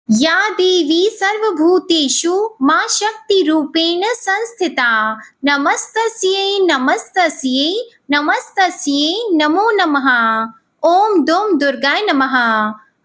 या देवी सर्वभूतेषु मां शक्ति रूपेण संस्थिता नमस्तस्यै नमस्तस्यै नमस्तस्यै नमो नमः। ओम दुम दुर्गाय नमः।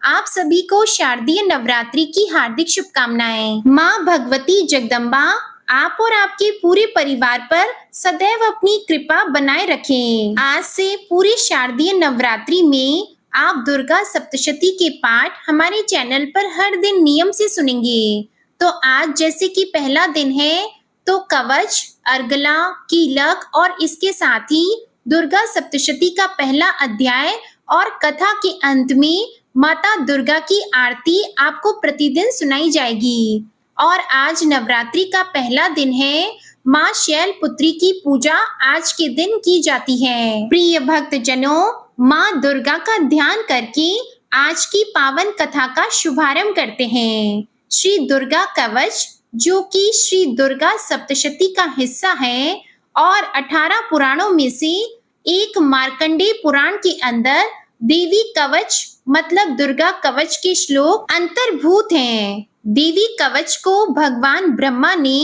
आप सभी को शारदीय नवरात्रि की हार्दिक शुभकामनाएं। मां भगवती जगदम्बा आप और आपके पूरे परिवार पर सदैव अपनी कृपा बनाए रखें। आज से पूरे शारदीय नवरात्रि में आप दुर्गा सप्तशती के पाठ हमारे चैनल पर हर दिन नियम से सुनेंगे। तो आज जैसे कि पहला दिन है तो कवच, अर्गला, कीलक और इसके साथ ही दुर्गा सप्तशती का पहला अध्याय और कथा के अंत में माता दुर्गा की आरती आपको प्रतिदिन सुनाई जाएगी। और आज नवरात्रि का पहला दिन है। माँ शैलपुत्री की पूजा आज के दिन की जाती है। प्रिय भक्त जनों, माँ दुर्गा का ध्यान करके आज की पावन कथा का शुभारंभ करते हैं। श्री दुर्गा कवच, जो कि श्री दुर्गा सप्तशती का हिस्सा है और 18 पुराणों में से एक मार्कंडेय पुराण के अंदर देवी कवच मतलब दुर्गा कवच के श्लोक अंतर्भूत हैं। देवी कवच को भगवान ब्रह्मा ने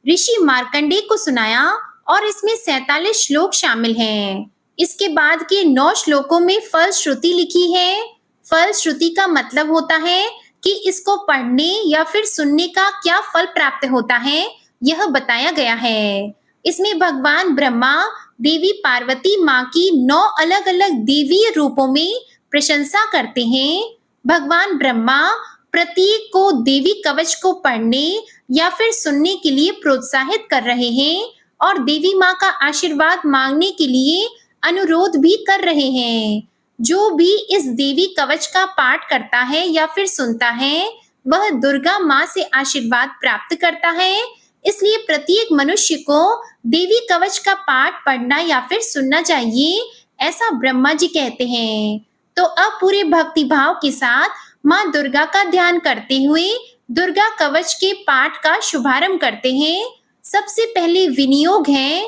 ऋषि मार्कंडेय को सुनाया और इसमें 47 श्लोक शामिल हैं। इसके बाद के 9 श्लोकों में फल श्रुति लिखी है। फल श्रुति का मतलब होता है कि इसको पढ़ने या फिर सुनने का क्या फल प्राप्त होता है, यह बताया गया है। इसमें भगवान ब्रह्मा देवी पार्वती माँ की 9 अलग अलग देवीय रूपों में प्रशंसा करते हैं। भगवान ब्रह्मा प्रत्येक को देवी कवच को पढ़ने या फिर सुनने के लिए प्रोत्साहित कर रहे हैं और देवी माँ का आशीर्वाद मांगने के लिए अनुरोध भी कर रहे हैं। जो भी इस देवी कवच का पाठ करता है या फिर सुनता है, वह दुर्गा माँ से आशीर्वाद प्राप्त करता है। इसलिए प्रत्येक मनुष्य को देवी कवच का पाठ पढ़ना या फिर सुनना चाहिए, ऐसा ब्रह्मा जी कहते हैं। तो अब पूरे भक्ति भाव के साथ माँ दुर्गा का ध्यान करते हुए दुर्गा कवच के पाठ का शुभारंभ करते हैं। सबसे पहले विनियोग है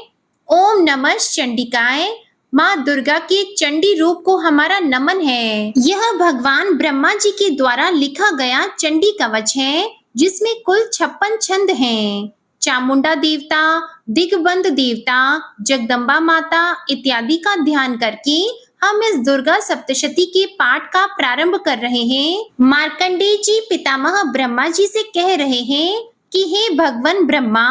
ओम नमः चंडिकाय। माँ दुर्गा के चंडी रूप को हमारा नमन है। यह भगवान ब्रह्मा जी के द्वारा लिखा गया चंडी कवच है, जिसमें कुल 56 छंद हैं। चामुंडा देवता, दिग्बंध देवता, जगदम्बा माता इत्यादि का ध्यान करके हम इस दुर्गा सप्तशती के पाठ का प्रारंभ कर रहे हैं। मार्कंडेय जी पितामह ब्रह्मा जी से कह रहे हैं कि हे भगवान ब्रह्मा,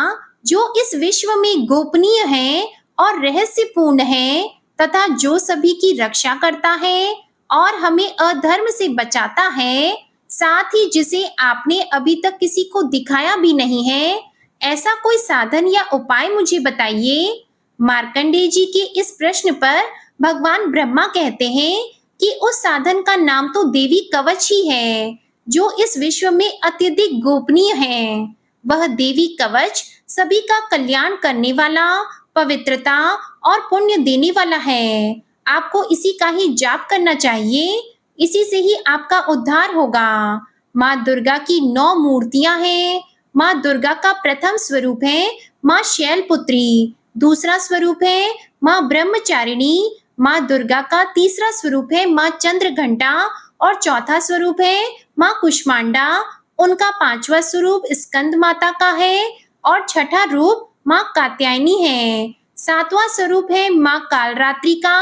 जो इस विश्व में गोपनीय है और रहस्यपूर्ण है तथा जो सभी की रक्षा करता है और हमें अधर्म से बचाता है, साथ ही जिसे आपने अभी तक किसी को दिखाया भी नहीं है, ऐसा कोई साधन या उपाय मुझे बताइए। मार्कंडेय जी के इस प्रश्न पर भगवान ब्रह्मा कहते हैं कि उस साधन का नाम तो देवी कवच ही है, जो इस विश्व में अत्यधिक गोपनीय है। वह देवी कवच सभी का कल्याण करने वाला, पवित्रता और पुण्य देने वाला है। आपको इसी का ही जाप करना चाहिए, इसी से ही आपका उद्धार होगा। माँ दुर्गा की 9 मूर्तियां हैं। माँ दुर्गा का प्रथम स्वरूप है माँ शैलपुत्री, दूसरा स्वरूप है माँ ब्रह्मचारिणी, माँ दुर्गा का तीसरा स्वरूप है माँ चंद्रघंटा और चौथा स्वरूप है माँ कुष्मांडा। उनका 5वां स्वरूप स्कंद माता का है और छठा रूप माँ कात्यायनी है। 7वां स्वरूप है माँ कालरात्रि का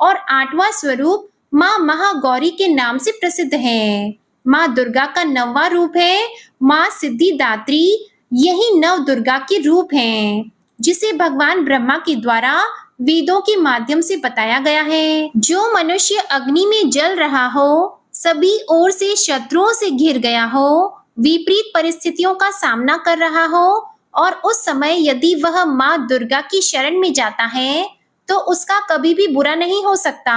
और 8वां स्वरूप माँ महागौरी के नाम से प्रसिद्ध है। माँ दुर्गा का 9वां रूप है माँ सिद्धिदात्री। यही 9 दुर्गा के रूप हैं, जिसे भगवान ब्रह्मा के द्वारा वेदों के माध्यम से बताया गया है। जो मनुष्य अग्नि में जल रहा हो, सभी ओर से शत्रुओं से घिर गया हो, विपरीत परिस्थितियों का सामना कर रहा हो और उस समय यदि वह माँ दुर्गा की शरण में जाता है तो उसका कभी भी बुरा नहीं हो सकता।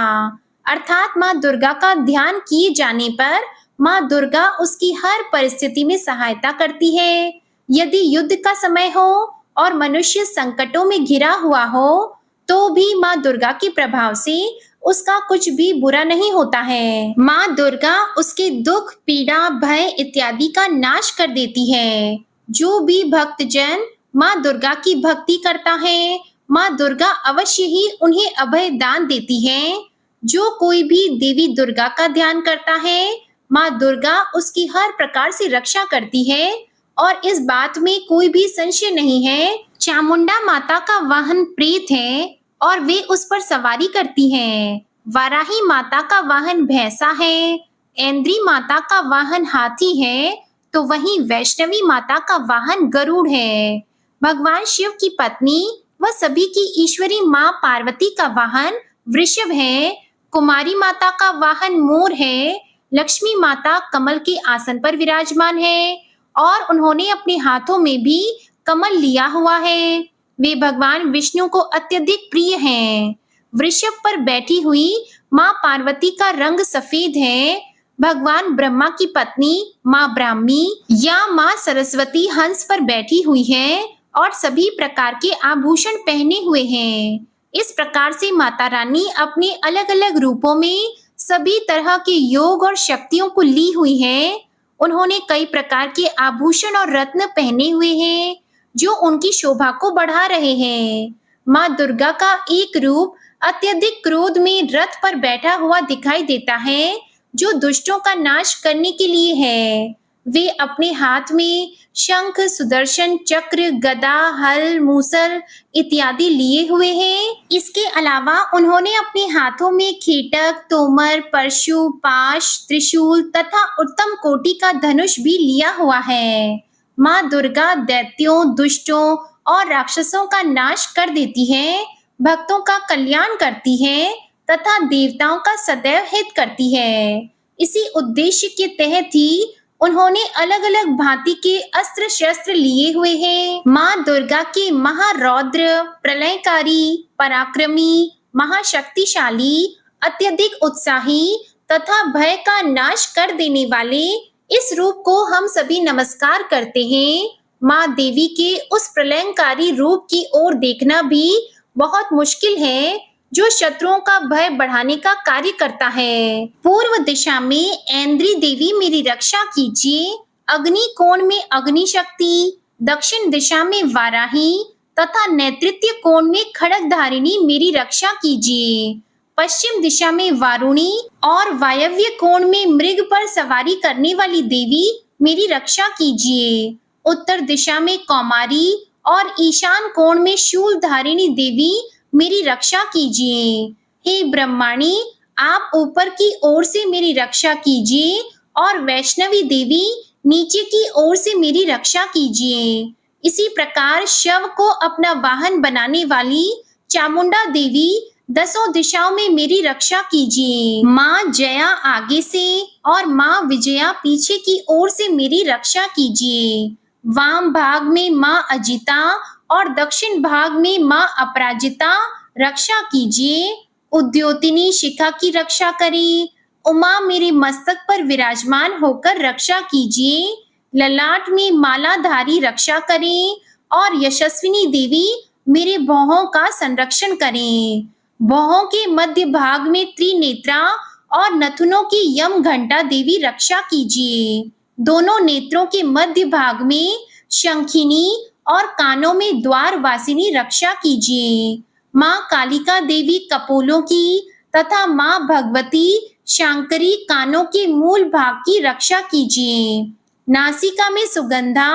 अर्थात माँ दुर्गा का ध्यान किए जाने पर माँ दुर्गा उसकी हर परिस्थिति में सहायता करती है। यदि युद्ध का समय हो और मनुष्य संकटों में घिरा हुआ हो, तो भी माँ दुर्गा के प्रभाव से उसका कुछ भी बुरा नहीं होता है। माँ दुर्गा उसके दुख, पीड़ा, भय इत्यादि का नाश कर देती है। जो भी भक्तजन माँ दुर्गा की भक्ति करता है, माँ दुर्गा अवश्य ही उन्हें अभय दान देती है। जो कोई भी देवी दुर्गा का ध्यान करता है, माँ दुर्गा उसकी हर प्रकार से रक्षा करती है और इस बात में कोई भी संशय नहीं है। चामुंडा माता का वाहन प्रेत है और वे उस पर सवारी करती हैं। वाराही माता का वाहन भैंसा है, ऐन्द्री माता का वाहन हाथी है, तो वहीं वैष्णवी माता का वाहन गरुड़ है। भगवान शिव की पत्नी व सभी की ईश्वरी माँ पार्वती का वाहन वृषभ है। कुमारी माता का वाहन मोर है। लक्ष्मी माता कमल के आसन पर विराजमान है और उन्होंने अपने हाथों में भी कमल लिया हुआ है। वे भगवान विष्णु को अत्यधिक प्रिय हैं। वृषभ पर बैठी हुई माँ पार्वती का रंग सफेद है। भगवान ब्रह्मा की पत्नी माँ ब्राह्मी या माँ सरस्वती हंस पर बैठी हुई है और सभी प्रकार के आभूषण पहने हुए हैं। इस प्रकार से माता रानी अपने अलग अलग रूपों में सभी तरह के योग और शक्तियों को ली हुई है। उन्होंने कई प्रकार के आभूषण और रत्न पहने हुए हैं जो उनकी शोभा को बढ़ा रहे हैं। माँ दुर्गा का एक रूप अत्यधिक क्रोध में रथ पर बैठा हुआ दिखाई देता है जो दुष्टों का नाश करने के लिए है। वे अपने हाथ में शंख, सुदर्शन चक्र, गदा, हल, मूसल इत्यादि लिए हुए हैं। इसके अलावा उन्होंने अपने हाथों में खेटक, तोमर, परशु, पाश, त्रिशूल तथा उत्तम कोटि का धनुष भी लिया हुआ है। माँ दुर्गा दैत्यों, दुष्टों और राक्षसों का नाश कर देती है, भक्तों का कल्याण करती है तथा देवताओं का सदैव हित करती है। इसी उद्देश्य के तहत ही उन्होंने अलग अलग भांति के अस्त्र शस्त्र लिए हुए हैं। माँ दुर्गा के महारौद्र, प्रलयकारी, पराक्रमी, महाशक्तिशाली, अत्यधिक उत्साही तथा भय का नाश कर देने वाले इस रूप को हम सभी नमस्कार करते हैं। माँ देवी के उस प्रलयंकारी रूप की ओर देखना भी बहुत मुश्किल है जो शत्रुओं का भय बढ़ाने का कार्य करता है। पूर्व दिशा में ऐन्द्री देवी मेरी रक्षा कीजिए, अग्नि कोण में अग्नि शक्ति, दक्षिण दिशा में वाराही तथा नेतृत्व कोण में खड्गधारिणी मेरी रक्षा कीजिए। पश्चिम दिशा में वारुणी और वायव्य कोण में मृग पर सवारी करने वाली देवी मेरी रक्षा कीजिए। उत्तर दिशा में कौमारी और ईशान कोण में शूलधारिणी देवी मेरी रक्षा कीजिए। हे ब्रह्माणी, आप ऊपर की ओर से मेरी रक्षा कीजिए और वैष्णवी देवी नीचे की ओर से मेरी रक्षा कीजिए। इसी प्रकार शव को अपना वाहन बनाने वाली चामुंडा देवी दसों दिशाओं में मेरी रक्षा कीजिए। माँ जया आगे से और माँ विजया पीछे की ओर से मेरी रक्षा कीजिए। वाम भाग में माँ अजिता और दक्षिण भाग में माँ अपराजिता रक्षा कीजिए। उद्योतिनी शिखा की रक्षा करें। उमा मेरे मस्तक पर विराजमान होकर रक्षा कीजिए। ललाट में मालाधारी रक्षा करें और यशस्विनी देवी मेरे भौहों का संरक्षण करें। भौहों के मध्य भाग में त्रिनेत्रा और नथुनों की यम घंटा देवी रक्षा कीजिए। दोनों नेत्रों के मध्य भाग में शंखिनी और कानों में द्वार वासिनी रक्षा कीजिए। माँ कालिका देवी कपोलों की तथा माँ भगवती शांकरी कानों के मूल भाग की रक्षा कीजिए। नासिका में सुगंधा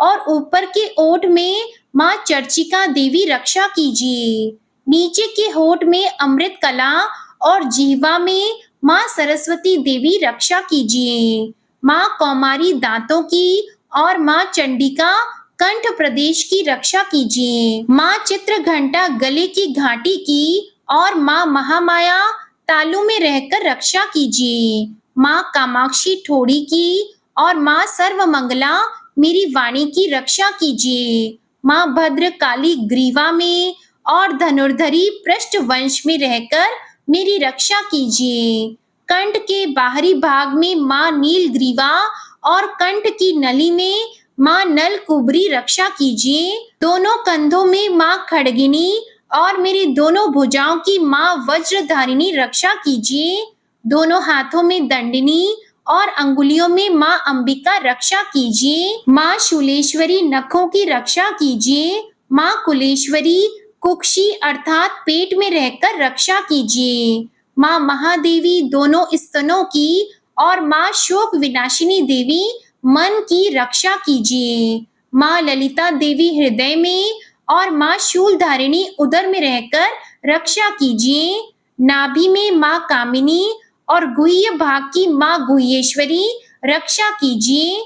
और ऊपर के ओठ में माँ चर्चिका देवी रक्षा कीजिए। नीचे के होठ में अमृत कला और जीवा में माँ सरस्वती देवी रक्षा कीजिए। माँ कौमारी दांतों की और माँ चंडिका कंठ प्रदेश की रक्षा कीजिए। माँ चित्र घंटा गले की घाटी की और माँ महामाया तालू में रहकर रक्षा कीजिए। माँ कामाक्षी ठोड़ी की और माँ सर्वमंगला मेरी वाणी की रक्षा कीजिए। माँ भद्र काली ग्रीवा में और धनुर्धरी पृष्ठ वंश में रहकर मेरी रक्षा कीजिए। कंठ के बाहरी भाग में माँ नीलग्रीवा और कंठ की नली में माँ नल कुबरी रक्षा कीजिए। दोनों कंधों में माँ खड्गिनी और मेरी दोनों भुजाओं की माँ वज्रधारिणी रक्षा कीजिए। दोनों हाथों में दंडिनी और अंगुलियों में माँ अंबिका रक्षा कीजिए। माँ शूलेश्वरी नखों की रक्षा कीजिए। माँ कुलेश्वरी कुक्षी अर्थात पेट में रहकर रक्षा कीजिए। माँ महादेवी दोनों स्तनों की और माँ शोक विनाशिनी देवी मन की रक्षा कीजिए। माँ ललिता देवी हृदय में और माँ शूलधारिणी उदर में रहकर रक्षा कीजिए। नाभि में माँ कामिनी और गुह्य भाग की माँ गुह्येश्वरी रक्षा कीजिए।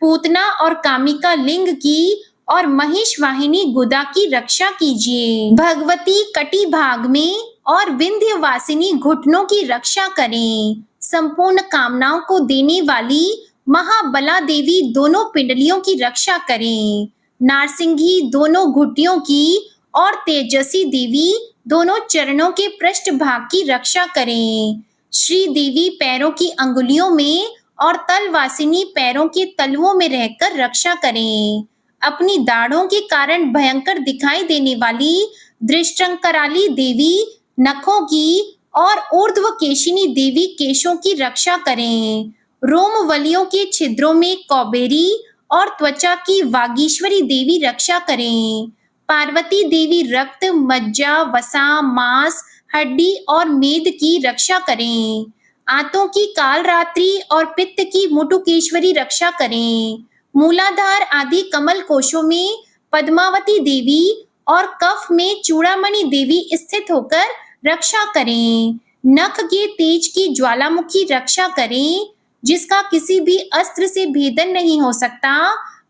पूतना और कामिका लिंग की और महिष वाहिनी गुदा की रक्षा कीजिए। भगवती कटी भाग में और विंध्यवासिनी घुटनों की रक्षा करें। संपूर्ण कामनाओं को देने वाली महाबला देवी दोनों पिंडलियों की रक्षा करें। नारसिंही दोनों घुटियों की और तेजसी देवी दोनों चरणों के पृष्ठ भाग की रक्षा करें। श्री देवी पैरों की अंगुलियों में और तलवासिनी पैरों के तलवों में रहकर रक्षा करें। अपनी दाढ़ों के कारण भयंकर दिखाई देने वाली दृष्टंकराली देवी नखों की और ऊर्ध्वकेशिनी देवी केशों की रक्षा करें। रोमवलियों के छिद्रों में कौबेरी और त्वचा की वागीश्वरी देवी रक्षा करें। पार्वती देवी रक्त, मज्जा, वसा, मांस, हड्डी और मेद की रक्षा करें। आंतों की कालरात्रि और पित्त की मुटुकेश्वरी रक्षा करें। मूलाधार आदि कमल कोशों में पद्मावती देवी और कफ में चूड़ामणि देवी स्थित होकर रक्षा करें। नख के तेज की ज्वालामुखी रक्षा करें, जिसका किसी भी अस्त्र से भेदन नहीं हो सकता।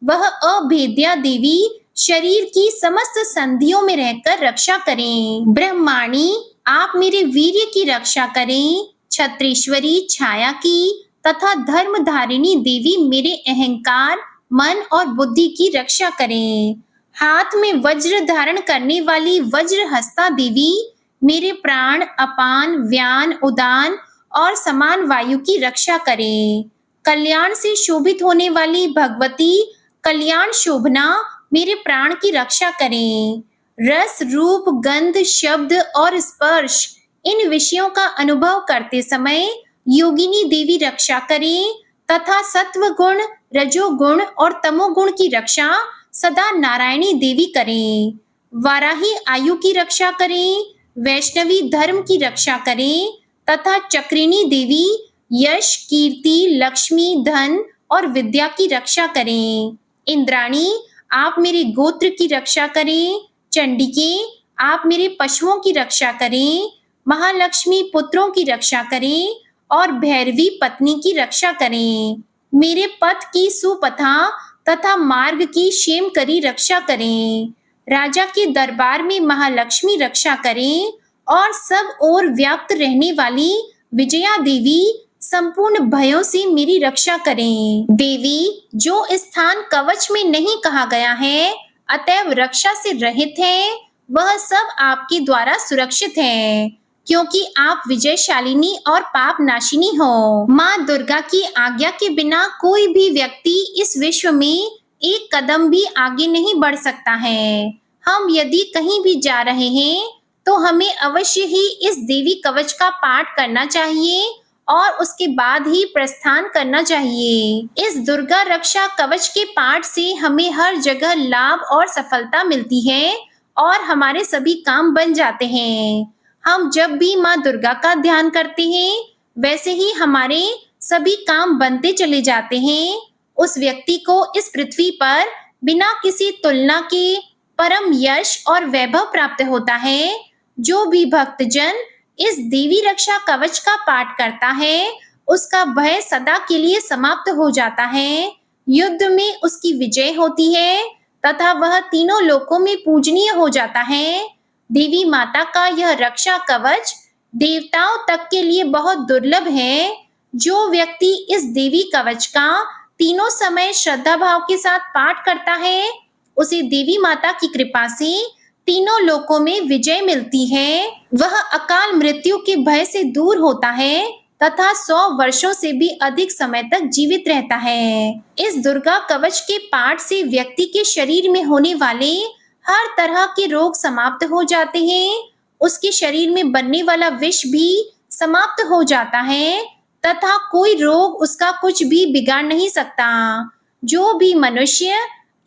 वह अभेद्या देवी शरीर की समस्त संधियों में रहकर रक्षा करें। ब्रह्माणी, आप मेरे वीर्य की रक्षा करें। छत्रेश्वरी छाया की तथा धर्मधारिणी देवी मेरे अहंकार, मन और बुद्धि की रक्षा करें। हाथ में वज्र धारण करने वाली वज्रहस्ता देवी मेरे प्राण, अपान, व्यान, उदान और समान वायु की रक्षा करें। कल्याण से शोभित होने वाली भगवती कल्याण शोभना मेरे प्राण की रक्षा करें। रस, रूप, गंध, शब्द और स्पर्श इन विषयों का अनुभव करते समय योगिनी देवी रक्षा करें तथा सत्व गुण, रजोगुण और तमोगुण की रक्षा सदा नारायणी देवी करें। वाराही आयु की रक्षा करें। वैष्णवी धर्म की रक्षा करें तथा चक्रिणी देवी यश, कीर्ति, लक्ष्मी, धन और विद्या की रक्षा करें। इंद्राणी, आप मेरे गोत्र की रक्षा करें। चंडिके, आप मेरे पशुओं की रक्षा करें। महालक्ष्मी, पुत्रों की रक्षा करें और भैरवी, पत्नी की रक्षा करें। मेरे पथ की सुपथा तथा मार्ग की क्षेमकरी रक्षा करें। राजा के दरबार में महालक्ष्मी रक्षा करें और सब ओर व्याप्त रहने वाली विजया देवी संपूर्ण भयों से मेरी रक्षा करें। देवी, जो स्थान कवच में नहीं कहा गया है, अतएव रक्षा से रहित है, वह सब आपके द्वारा सुरक्षित है, क्योंकि आप विजयशालिनी और पाप नाशिनी हो। माँ दुर्गा की आज्ञा के बिना कोई भी व्यक्ति इस विश्व में एक कदम भी आगे नहीं बढ़ सकता है। हम यदि कहीं भी जा रहे हैं तो हमें अवश्य ही इस देवी कवच का पाठ करना चाहिए और उसके बाद ही प्रस्थान करना चाहिए। इस दुर्गा रक्षा कवच के पाठ से हमें हर जगह लाभ और सफलता मिलती है और हमारे सभी काम बन जाते हैं। हम जब भी माँ दुर्गा का ध्यान करते हैं, वैसे ही हमारे सभी काम बनते चले जाते हैं। उस व्यक्ति को इस पृथ्वी पर बिना किसी तुलना के परम यश और वैभव प्राप्त होता है। जो भी भक्तजन इस देवी रक्षा कवच का पाठ करता है, उसका भय सदा के लिए समाप्त हो जाता है। युद्ध में उसकी विजय होती है तथा वह तीनों लोकों में पूजनीय हो जाता है। देवी माता का यह रक्षा कवच देवताओं तक के लिए बहुत दुर्लभ है। जो व्यक्ति इस देवी कवच का तीनों समय श्रद्धा भाव के साथ पाठ करता है, उसे देवी माता की कृपा से तीनों लोकों में विजय मिलती है। वह अकाल मृत्यु के भय से दूर होता है तथा 100 वर्षों से भी अधिक समय तक जीवित रहता है। इस दुर्गा कवच के पाठ से व्यक्ति के शरीर में होने वाले हर तरह के रोग समाप्त हो जाते हैं। उसके शरीर में बनने वाला विष भी समाप्त हो जाता है तथा कोई रोग उसका कुछ भी बिगाड़ नहीं सकता। जो भी मनुष्य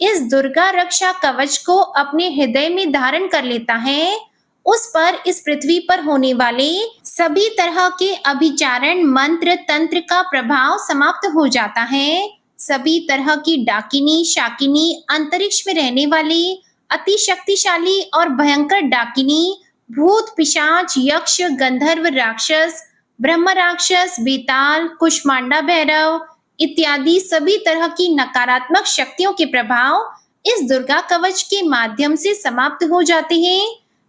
इस दुर्गा रक्षा कवच को अपने हृदय में धारण कर लेता है, उस पर इस पृथ्वी पर होने वाले सभी तरह के अभिचारण मंत्र तंत्र का प्रभाव समाप्त हो जाता है। सभी तरह की डाकिनी शाकिनी अंतरिक्ष में रहने वाली अति शक्तिशाली और भयंकर डाकिनी भूत पिशाच यक्ष गंधर्व राक्षस ब्रह्म राक्षस बेताल कुष्मांडा भैरव इत्यादि सभी तरह की नकारात्मक शक्तियों के प्रभाव इस दुर्गा कवच के माध्यम से समाप्त हो जाते हैं।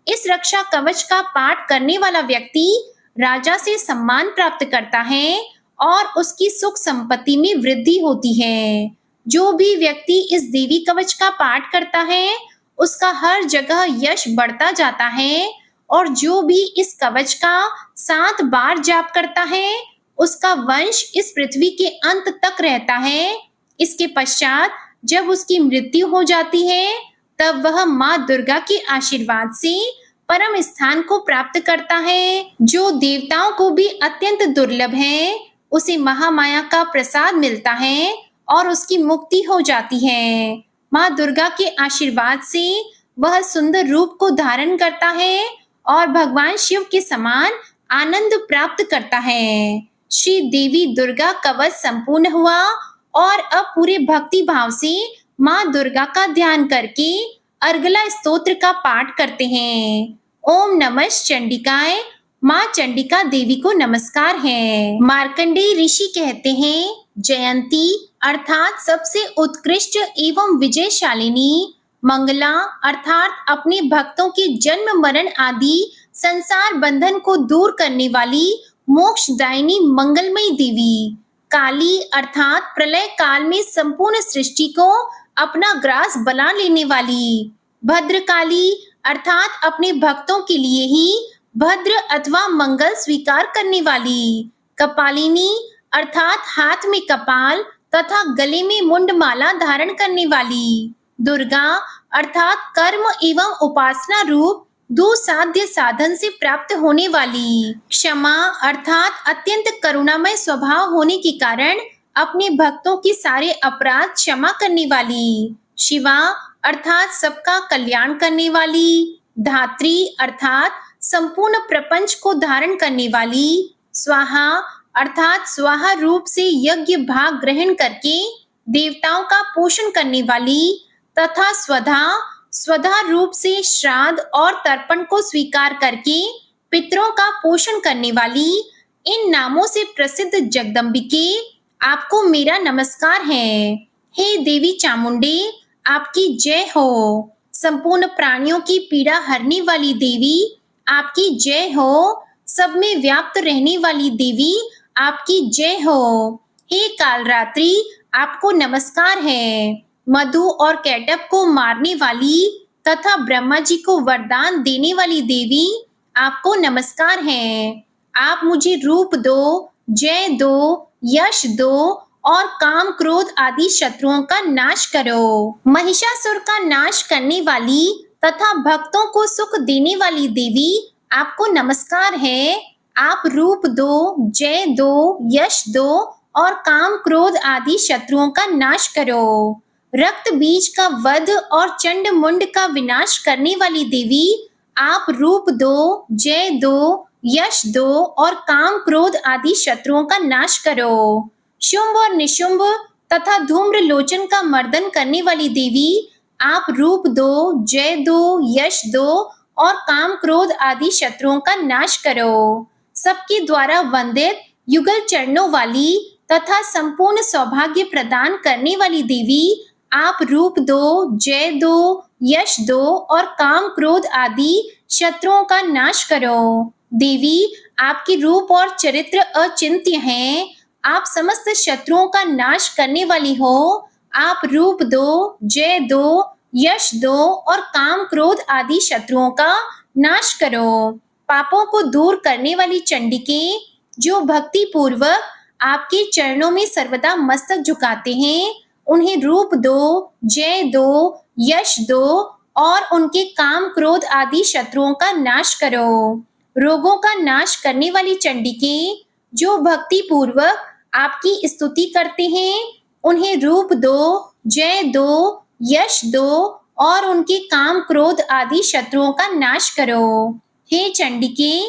इस रक्षा कवच का पाठ करने वाला व्यक्ति राजा से सम्मान प्राप्त करता है और उसकी सुख संपत्ति में वृद्धि होती है। जो भी व्यक्ति इस देवी कवच का पाठ करता है उसका हर जगह यश बढ़ता जाता है और जो भी इस कवच का 7 बार जाप करता है उसका वंश इस पृथ्वी के अंत तक रहता है। इसके पश्चात जब उसकी मृत्यु हो जाती है तब वह माँ दुर्गा के आशीर्वाद से परम स्थान को प्राप्त करता है, जो देवताओं को भी अत्यंत दुर्लभ है। उसे महामाया का प्रसाद मिलता है और उसकी मुक्ति हो जाती है। माँ दुर्गा के आशीर्वाद से वह सुंदर रूप को धारण करता है और भगवान शिव के समान आनंद प्राप्त करता है। श्री देवी दुर्गा कवच संपूर्ण हुआ और अब पूरे भक्ति भाव से माँ दुर्गा का ध्यान करके अर्गला स्तोत्र का पाठ करते हैं। ओम नमः चंडिकाय। माँ चंडिका देवी को नमस्कार है। मार्कंडेय ऋषि कहते हैं, जयंती अर्थात सबसे उत्कृष्ट एवं विजयशालिनी, मंगला अर्थात अपने भक्तों के जन्म मरण आदि संसार बंधन को दूर करने वाली मोक्षदायिनी मंगलमयी देवी, काली अर्थात प्रलय काल में संपूर्ण सृष्टि को अपना ग्रास बना लेने वाली, भद्रकाली अर्थात अपने भक्तों के लिए ही भद्र अथवा मंगल स्वीकार करने वाली, कपालिनी अर्थात हाथ में कपाल तथा गले में मुंडमाला धारण करने वाली, दुर्गा अर्थात कर्म एवं उपासना रूप दुसाध्य साधन से प्राप्त होने वाली, क्षमा अर्थात अत्यंत करुणामय स्वभाव होने के कारण अपने भक्तों के सारे अपराध क्षमा करने वाली, शिवा अर्थात सबका कल्याण करने वाली, धात्री अर्थात संपूर्ण प्रपंच को धारण करने वाली, स्वाहा अर्थात स्वाहा रूप से यज्ञ भाग ग्रहण करके देवताओं का पोषण करने वाली, तथा स्वधा स्वधा रूप से श्राद्ध और तर्पण को स्वीकार करके पितरों का पोषण करने वाली, इन नामों से प्रसिद्ध जगदम्बिके आपको मेरा नमस्कार है। हे देवी चामुंडे, आपकी जय हो। संपूर्ण प्राणियों की पीड़ा हरने वाली देवी, आपकी जय हो। सब में व्याप्त रहने वाली देवी, आपकी जय हो। हे कालरात्रि, आपको नमस्कार है। मधु और कैटब को मारने वाली तथा ब्रह्मा जी को वरदान देने वाली देवी, आपको नमस्कार है। आप मुझे रूप दो, जय दो, यश दो और काम क्रोध आदि शत्रुओं का नाश करो। महिषासुर का नाश करने वाली तथा भक्तों को सुख देने वाली देवी, आपको नमस्कार है। आप रूप दो, जय दो, यश दो और काम क्रोध आदि शत्रुओं का नाश करो। रक्त बीज का वध और चंड मुंड का विनाश करने वाली देवी, आप रूप दो, जय दो, यश दो और काम क्रोध आदि शत्रुओं का नाश करो। शुंभ और निशुंभ तथा धूम्र लोचन का मर्दन करने वाली देवी, आप रूप दो, जय दो, यश दो और काम क्रोध आदि शत्रुओं का नाश करो। सबके द्वारा वंदित युगल चरणों वाली तथा संपूर्ण सौभाग्य प्रदान करने वाली देवी, आप रूप दो, जय दो, यश दो और काम क्रोध आदि शत्रुओं का नाश करो। देवी, आपके रूप और चरित्र अचिंत्य हैं। आप समस्त शत्रुओं का नाश करने वाली हो। आप रूप दो, जय दो, यश दो और काम क्रोध आदि शत्रुओं का नाश करो। पापों को दूर करने वाली चंडिके, जो भक्ति पूर्वक आपके चरणों में सर्वदा मस्तक झुकाते हैं, उन्हें रूप दो, जय दो, यश दो और उनके काम क्रोध आदि शत्रुओं का नाश करो। रोगों का नाश करने वाली चंडिके, जो भक्ति पूर्वक आपकी स्तुति करते हैं, उन्हें रूप दो, जय दो, यश दो और उनके काम क्रोध आदि शत्रुओं का नाश करो। हे चंडिके,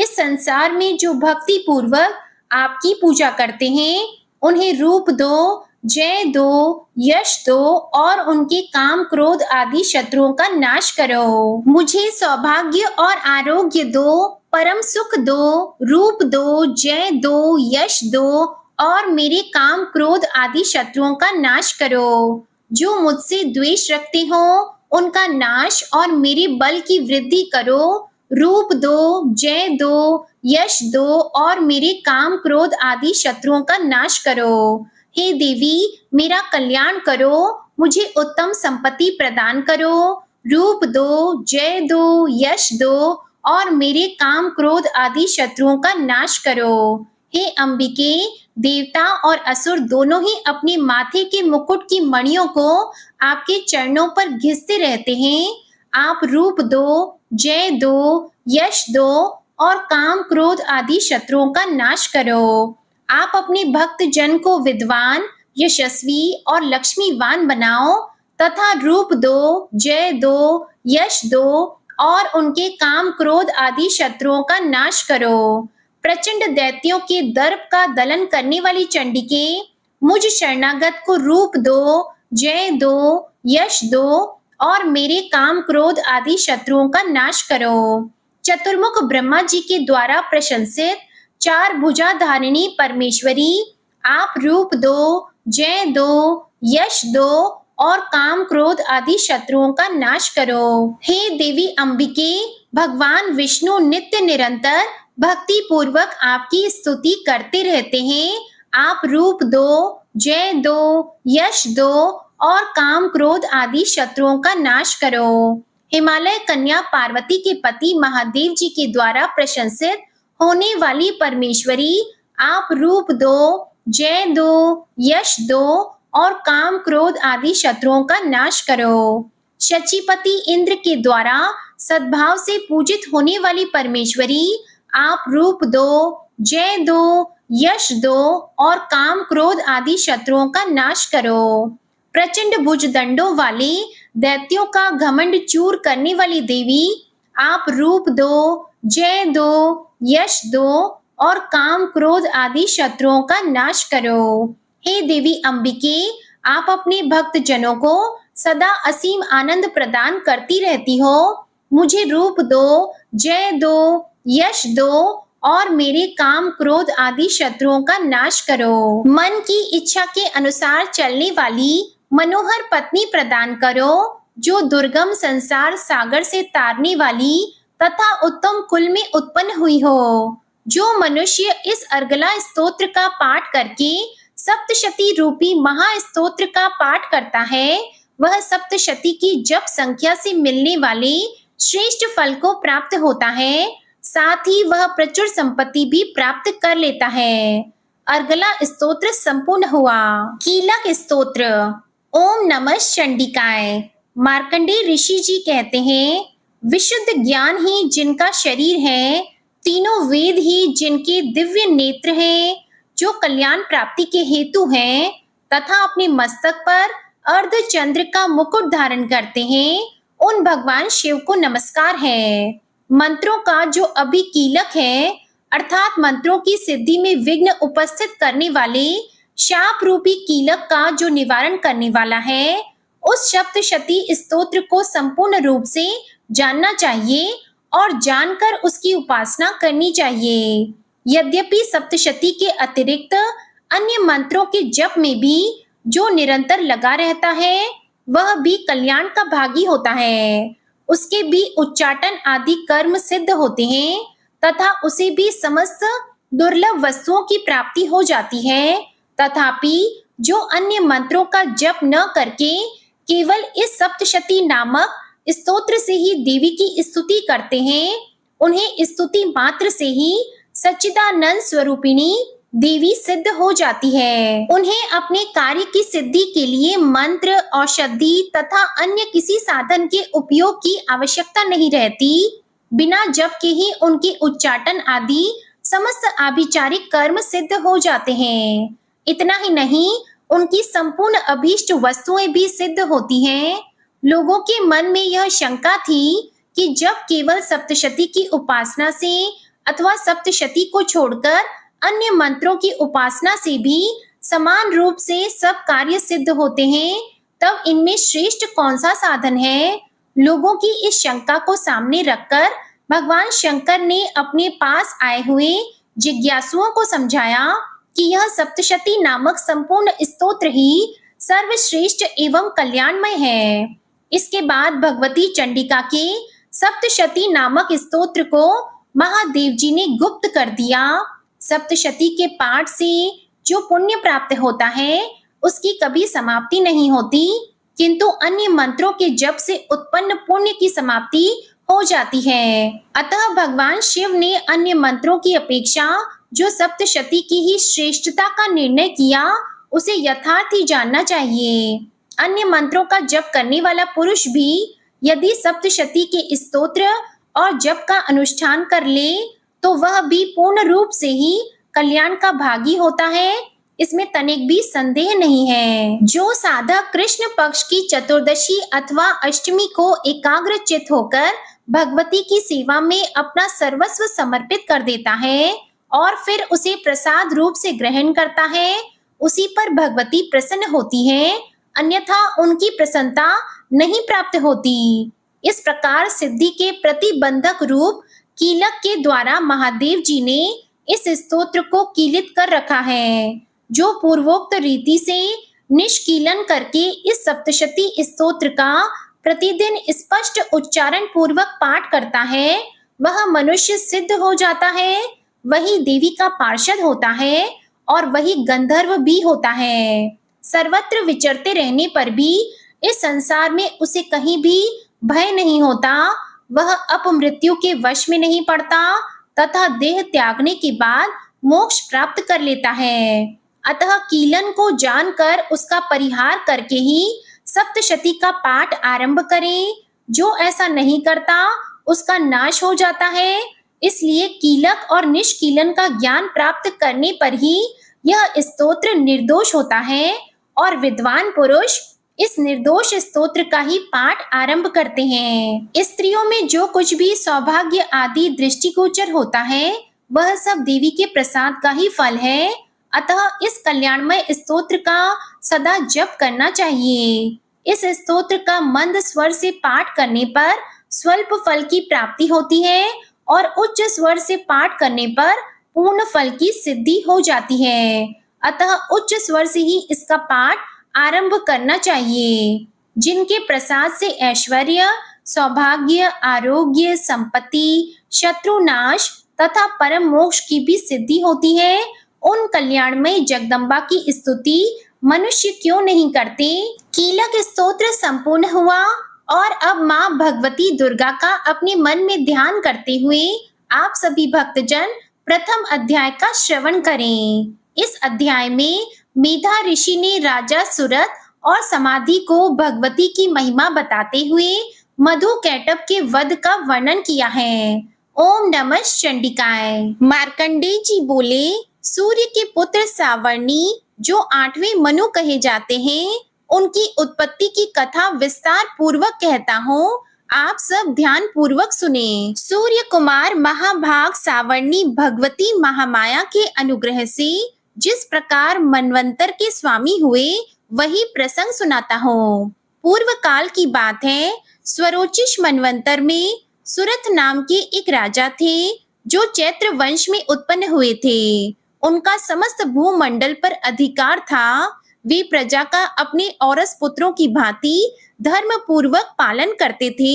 इस संसार में जो भक्ति पूर्वक आपकी पूजा करते हैं, उन्हें रूप दो, जय दो, यश दो और उनके काम क्रोध आदि शत्रुओं का नाश करो। मुझे सौभाग्य और आरोग्य दो, परम सुख दो, रूप दो, जय दो, यश दो और मेरे काम क्रोध आदि शत्रुओं का नाश करो। जो मुझसे द्वेष रखते हो, उनका नाश और मेरे बल की वृद्धि करो। रूप दो, जय दो, यश दो और मेरे काम क्रोध आदि शत्रुओं का नाश करो। हे देवी, मेरा कल्याण करो, मुझे उत्तम संपत्ति प्रदान करो। रूप दो, जय दो, यश दो और मेरे काम क्रोध आदि शत्रुओं का नाश करो। हे अंबिके, देवता और असुर दोनों ही अपने माथे के मुकुट की मणियों को आपके चरणों पर घिसते रहते हैं। आप रूप दो, जय दो, यश दो और काम क्रोध आदि शत्रुओं का नाश करो। आप अपने भक्त जन को विद्वान, यशस्वी और लक्ष्मीवान बनाओ तथा रूप दो, जय दो, यश दो और उनके काम क्रोध आदि शत्रुओं का नाश करो। प्रचंड दैत्यों के दर्प का दलन करने वाली चंडिके, मुझ शरणागत को रूप दो, जय दो, यश दो और मेरे काम क्रोध आदि शत्रुओं का नाश करो। चतुर्मुख ब्रह्मा जी के द्वारा प्रशंसित चार भुजा धारिणी परमेश्वरी, आप रूप दो, जय दो, यश दो और काम क्रोध आदि शत्रुओं का नाश करो। हे देवी अंबिके, भगवान विष्णु नित्य निरंतर भक्ति पूर्वक आपकी स्तुति करते रहते हैं। आप रूप दो, जय दो, यश दो और काम क्रोध आदि शत्रुओं का नाश करो। हिमालय कन्या पार्वती के पति महादेव जी के द्वारा प्रशंसित होने वाली परमेश्वरी, आप रूप दो, जय दो, यश दो और काम क्रोध आदि शत्रुओं का नाश करो। शचीपति इंद्र के द्वारा सद्भाव से पूजित होने वाली परमेश्वरी, आप रूप दो, जय दो, यश दो और काम क्रोध आदि शत्रुओं का नाश करो। प्रचंड भुजदंडों वाले दैत्यों का घमंड चूर करने वाली देवी, आप रूप दो, जय दो, यश दो और काम क्रोध आदि शत्रुओं का नाश करो। हे देवी अंबिके, आप अपने भक्त जनों को सदा असीम आनंद प्रदान करती रहती हो। मुझे रूप दो, जय दो, यश दो और मेरे काम क्रोध आदि शत्रुओं का नाश करो। मन की इच्छा के अनुसार चलने वाली मनोहर पत्नी प्रदान करो, जो दुर्गम संसार सागर से तारने वाली तथा उत्तम कुल में उत्पन्न हुई हो। जो मनुष्य इस अर्गला स्तोत्र का पाठ करके सप्तशती रूपी महास्तोत्र का पाठ करता है, वह सप्तशती की जप संख्या से मिलने वाले श्रेष्ठ फल को प्राप्त होता है। साथ ही वह प्रचुर संपत्ति भी प्राप्त कर लेता है। अर्गला स्तोत्र संपूर्ण हुआ। कीलक स्तोत्र। ओम नमः चंडिकाय। मार्कंडेय ऋषि जी कहते हैं, विशुद्ध ज्ञान ही जिनका शरीर है, तीनों वेद ही जिनके दिव्य नेत्र हैं, जो कल्याण प्राप्ति के हेतु हैं तथा अपने मस्तक पर अर्ध चंद्र का मुकुट धारण करते हैं, उन भगवान शिव को नमस्कार है। मंत्रों का जो अभी कीलक है, अर्थात मंत्रों की सिद्धि में विघ्न उपस्थित करने वाले शाप रूपी कीलक का जो निवारण करने वाला है, उस सप्तशती स्तोत्र को संपूर्ण रूप से जानना चाहिए और जानकर उसकी उपासना करनी चाहिए। यद्यपि सप्तशती के अतिरिक्त अन्य मंत्रों के जप में भी जो निरंतर लगा रहता है, वह भी कल्याण का भागी होता है। उसके भी उच्चाटन आदि कर्म सिद्ध होते हैं तथा उसे भी समस्त दुर्लभ वस्तुओं की प्राप्ति हो जाती है। तथापि जो अन्य मंत्रों का जप न करके केवल इस सप्तशती नामक स्तोत्र से ही देवी की स्तुति करते हैं, उन्हें स्तुति मात्र से ही सच्चिदानंद स्वरूपिणी देवी सिद्ध हो जाती है। उन्हें अपने कार्य की सिद्धि के लिए मंत्र, औषधि तथा अन्य किसी साधन के उपयोग की आवश्यकता नहीं रहती। बिना जप के ही उनके उच्चाटन आदि समस्त आभिचारिक कर्म सिद्ध हो जाते हैं। इतना ही नहीं, उनकी संपूर्ण अभीष्ट वस्तुएं भी सिद्ध होती हैं। लोगों के मन में यह शंका थी कि जब केवल सप्तशती की उपासना से अथवा सप्तशती को छोड़कर अन्य मंत्रों की उपासना से भी समान रूप से सब कार्य सिद्ध होते हैं, तब इनमें श्रेष्ठ कौन सा साधन है? लोगों की इस शंका को सामने रखकर भगवान शंकर ने अपने पास आए हुए जिज्ञासुओं को समझाया कि यह सप्तशती नामक संपूर्ण स्तोत्र ही सर्वश्रेष्ठ एवं कल्याणमय है। इसके बाद भगवती चंडिका के सप्तशती नामक स्तोत्र को महादेव जी ने गुप्त कर दिया। सप्तशती के पाठ से जो पुण्य प्राप्त होता है उसकी कभी समाप्ति नहीं होती, किंतु अन्य मंत्रों के जप से उत्पन्न पुण्य की समाप्ति हो जाती है। अतः भगवान शिव ने अन्य मंत्रों की अपेक्षा जो सप्तशती की ही श्रेष्ठता का निर्णय किया, उसे यथार्थ ही जानना चाहिए। अन्य मंत्रों का जप करने वाला पुरुष भी यदि सप्तशती के स्तोत्र और जप का अनुष्ठान कर ले, तो वह भी पूर्ण रूप से ही कल्याण का भागी होता है, इसमें तनिक भी संदेह नहीं है। जो साधक कृष्ण पक्ष की चतुर्दशी अथवा अष्टमी को एकाग्रचित होकर भगवती की सेवा में अपना सर्वस्व समर्पित कर देता है और फिर उसे प्रसाद रूप से ग्रहण करता है, उसी पर भगवती प्रसन्न होती है, अन्यथा उनकी प्रसन्नता नहीं प्राप्त होती। इस प्रकार सिद्धि के प्रतिबंधक रूप कीलक के द्वारा महादेव जी ने इस स्तोत्र को कीलित कर रखा है। जो पूर्वोक्त रीति से निष्कीलन करके इस सप्तशती स्तोत्र का प्रतिदिन स्पष्ट उच्चारण पूर्वक पाठ करता है, वह मनुष्य सिद्ध हो जाता है, वही देवी का पार्षद होता है और वही गंधर्व भी होता है। सर्वत्र विचरते रहने पर भी इस संसार में उसे कहीं भी भय नहीं होता, वह अपमृत्यु के वश में नहीं पड़ता तथा देह त्यागने के बाद मोक्ष प्राप्त कर लेता है। अतः कीलन को जानकर उसका परिहार करके ही सप्तशती का पाठ आरंभ करें। जो ऐसा नहीं करता उसका नाश हो जाता है। इसलिए कीलक और निष्कीलन का ज्ञान प्राप्त करने पर ही यह स्तोत्र निर्दोष होता है और विद्वान पुरुष इस निर्दोष स्तोत्र का ही पाठ आरंभ करते हैं। स्त्रियों में जो कुछ भी सौभाग्य आदि दृष्टिगोचर होता है, वह सब देवी के प्रसाद का ही फल है। अतः इस कल्याणमय स्तोत्र का सदा जप करना चाहिए। इस स्तोत्र का मंद स्वर से पाठ करने पर स्वल्प फल की प्राप्ति होती है और उच्च स्वर से पाठ करने पर पूर्ण फल की सिद्धि हो जाती है। अतः उच्च स्वर से ही इसका पाठ आरंभ करना चाहिए। जिनके प्रसाद से ऐश्वर्य, सौभाग्य, आरोग्य, संपत्ति, शत्रुनाश तथा परम मोक्ष की भी सिद्धि होती है, उन कल्याणमय जगदम्बा की स्तुति मनुष्य क्यों नहीं करते। कीलक स्तोत्र संपूर्ण हुआ और अब माँ भगवती दुर्गा का अपने मन में ध्यान करते हुए आप सभी भक्तजन प्रथम अध्याय का श्रवण करें। इस अध्याय में मेधा ऋषि ने राजा सुरथ और समाधि को भगवती की महिमा बताते हुए मधु कैटभ के वध का वर्णन किया है। ओम नमः चंडिकाय। मार्कंडेय जी बोले, सूर्य के पुत्र सावर्णी जो 8वें मनु कहे जाते हैं, उनकी उत्पत्ति की कथा विस्तार पूर्वक कहता हूँ, आप सब ध्यान पूर्वक सुने। सूर्य कुमार महाभाग सावर्णी भगवती महामाया के अनुग्रह से जिस प्रकार मनवंतर के स्वामी हुए, वही प्रसंग सुनाता हूँ। पूर्व काल की बात है। स्वरोचिष मनवंतर में सुरथ नाम के एक राजा थे जो चैत्र वंश में उत्पन्न हुए थे। उनका समस्त भूमंडल पर अधिकार था। वे प्रजा का अपने औरस पुत्रों की भांति धर्म पूर्वक पालन करते थे।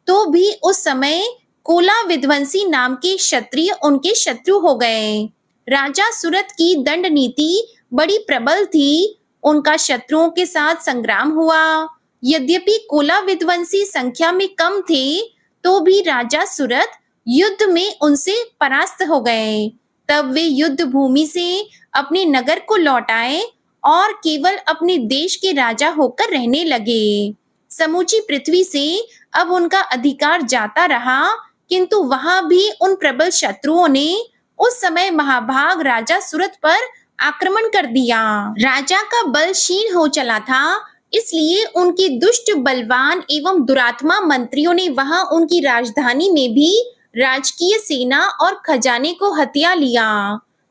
तो भी उस समय कोला विध्वंसी नाम के क्षत्रिय उनके शत्रु हो गए। राजा सुरथ की दंड नीति बड़ी प्रबल थी। उनका शत्रुओं के साथ संग्राम हुआ। यद्यपि कोला विध्वंसी संख्या में कम थे, तो भी राजा सुरथ युद्ध में उनसे परास्त हो गए। तब वे युद्ध भूमि से अपने नगर को लौट आए और केवल अपने देश के राजा होकर रहने लगे। समूची पृथ्वी से अब उनका अधिकार जाता रहा, किंतु वहां भी उन प्रबल शत्रुओं ने उस समय महाभाग राजा सुरथ पर आक्रमण कर दिया। राजा का बल क्षीण हो चला था, इसलिए उनके दुष्ट, बलवान एवं दुरात्मा मंत्रियों ने वहां उनकी राजधानी में भी राजकीय सेना और खजाने को हथिया लिया।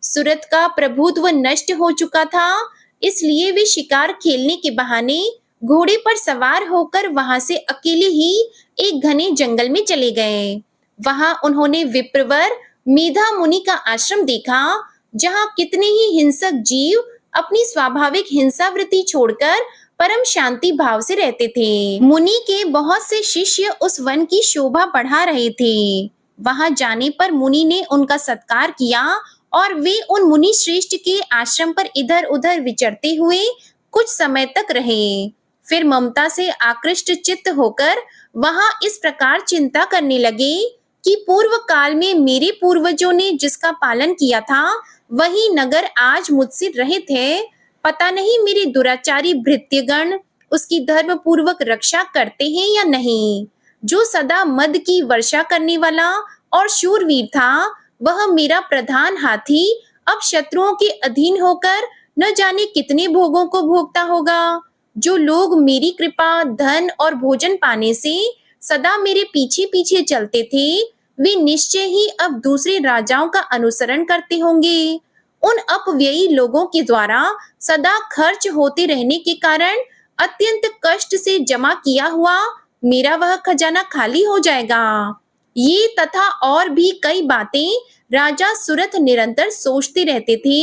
सूरत का प्रभुत्व नष्ट हो चुका था, इसलिए वे शिकार खेलने के बहाने घोड़े पर सवार होकर वहां से अकेले ही एक घने जंगल में चले गए। वहां उन्होंने विप्रवर मेधा मुनि का आश्रम देखा, जहां कितने ही हिंसक जीव अपनी स्वाभाविक हिंसावृत्ति छोड़कर परम शांति भाव से रहते थे। मुनि के बहुत से शिष्य उस वन की शोभा बढ़ा रहे थे। वहां जाने पर मुनि ने उनका सत्कार किया और वे उन मुनि श्रेष्ठ के आश्रम पर इधर उधर विचरते हुए कुछ समय तक रहे। फिर ममता से आकृष्ट चित्त होकर वहां इस प्रकार चिंता करने लगे कि पूर्व काल में मेरे पूर्वजों ने जिसका पालन किया था वही नगर आज मुझसे रहित है। पता नहीं मेरे दुराचारी भृत्यगण उसकी धर्म पूर्वक रक्षा करते हैं या नहीं। जो सदा मद की वर्षा करने वाला और शूरवीर था, वह मेरा प्रधान हाथी अब शत्रुओं के अधीन होकर न जाने कितने भोगों को भोगता होगा। जो लोग मेरी कृपा, धन और भोजन पाने से सदा मेरे पीछे पीछे चलते थे, वे निश्चय ही अब दूसरे राजाओं का अनुसरण करते होंगे। उन अपव्ययी लोगों के द्वारा सदा खर्च होते रहने के कारण अत्यंत कष्ट से जमा किया हुआ मेरा वह खजाना खाली हो जाएगा। ये तथा और भी कई बातें राजा सूरत निरंतर सोचते रहते थे।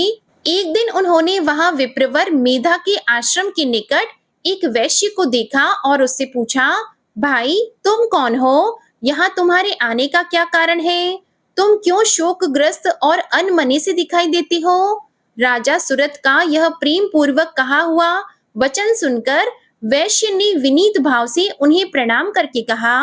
एक दिन उन्होंने वहां विप्रवर मेधा के आश्रम के निकट एक वैश्य को देखा और उससे पूछा, भाई तुम कौन हो? यहाँ तुम्हारे आने का क्या कारण है? तुम क्यों शोकग्रस्त और अनमने से दिखाई देती हो? राजा सूरत का यह प्रेम पूर्वक कहा हुआ वचन सुनकर वैश्य ने विनीत भाव से उन्हें प्रणाम करके कहा।